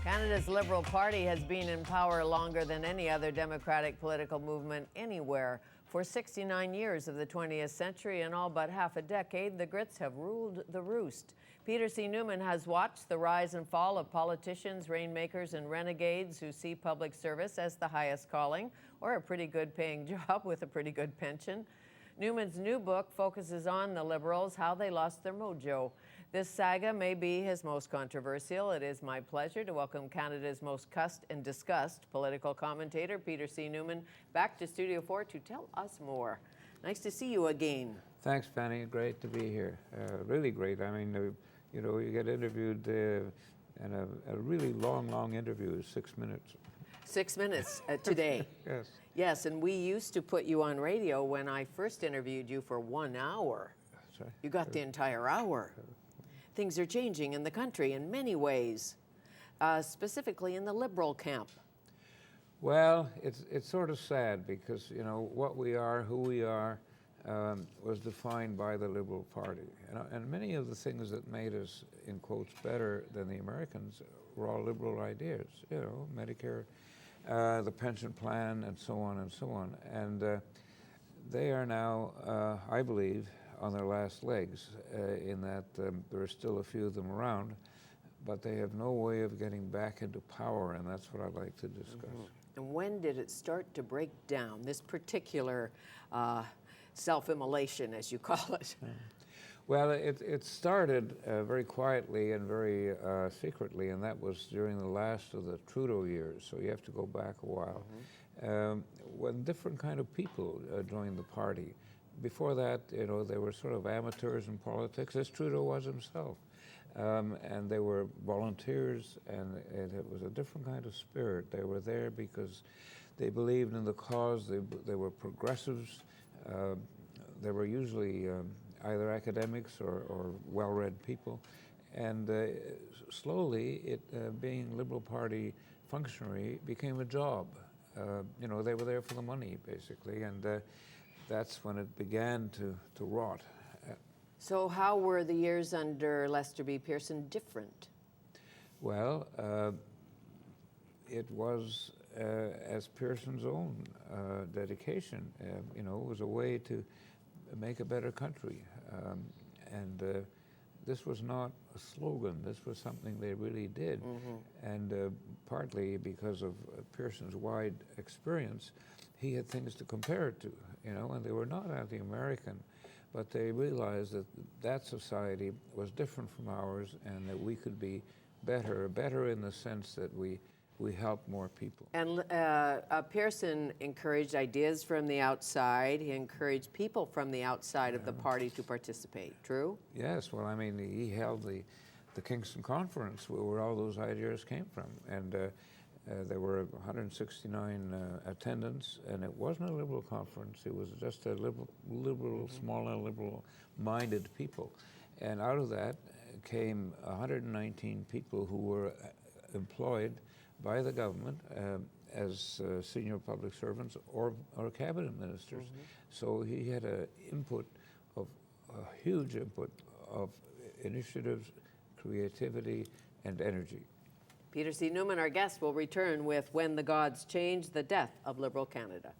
Canada's Liberal Party has been in power longer than any other democratic political movement anywhere. For 69 years of the 20th century and all but half a decade, the Grits have ruled the roost. Peter C. Newman has watched the rise and fall of politicians, rainmakers, and renegades who see public service as the highest calling, or a pretty good paying job with a pretty good pension. Newman's new book focuses on the Liberals, how they lost their mojo. This saga may be his most controversial. It is my pleasure to welcome Canada's most cussed and discussed political commentator, Peter C. Newman, back to Studio 4 to tell us more. Nice to see you again. Thanks, Fanny. Great to be here. Really great. I mean, you get interviewed, and a really long interview is 6 minutes. 6 minutes today. Yes. Yes, and we used to put you on radio when I first interviewed you for 1 hour. Sorry. You got the entire hour. Things are changing in the country in many ways, specifically in the Liberal camp. Well, it's sort of sad because, what we are, who we are, was defined by the Liberal Party. And many of the things that made us, in quotes, better than the Americans were all liberal ideas. Medicare, the pension plan, and so on and so on. And they are now, I believe, on their last legs, in that there are still a few of them around, but they have no way of getting back into power, and that's what I'd like to discuss. Mm-hmm. And when did it start to break down, this particular self-immolation, as you call it? Well, it started very quietly and very secretly, and that was during the last of the Trudeau years, so you have to go back a while, when different kind of people joined the party. Before that, they were sort of amateurs in politics, as Trudeau was himself. And they were volunteers, and it was a different kind of spirit. They were there because they believed in the cause. They were progressives. They were usually either academics or well-read people. And slowly, being Liberal Party functionary became a job. They were there for the money, basically, and that's when it began to rot. So how were the years under Lester B. Pearson different? Well, it was as Pearson's own dedication. It was a way to make a better country. And this was not a slogan. This was something they really did. Mm-hmm. And partly because of Pearson's wide experience, he had things to compare it to, and they were not anti-American, but they realized that that society was different from ours and that we could be better in the sense that we help more people. And Pearson encouraged ideas from the outside. He encouraged people from the outside of the party to participate, true? Yes, well, I mean, he held the Kingston Conference where all those ideas came from. And there were 169 attendants, and it wasn't a liberal conference. It was just a liberal, smaller, liberal-minded people. And out of that came 119 people who were employed by the government as senior public servants or cabinet ministers. Mm-hmm. So he had a huge input of initiatives, creativity, and energy. Peter C. Newman, our guest, will return with When the Gods Change, the Death of Liberal Canada.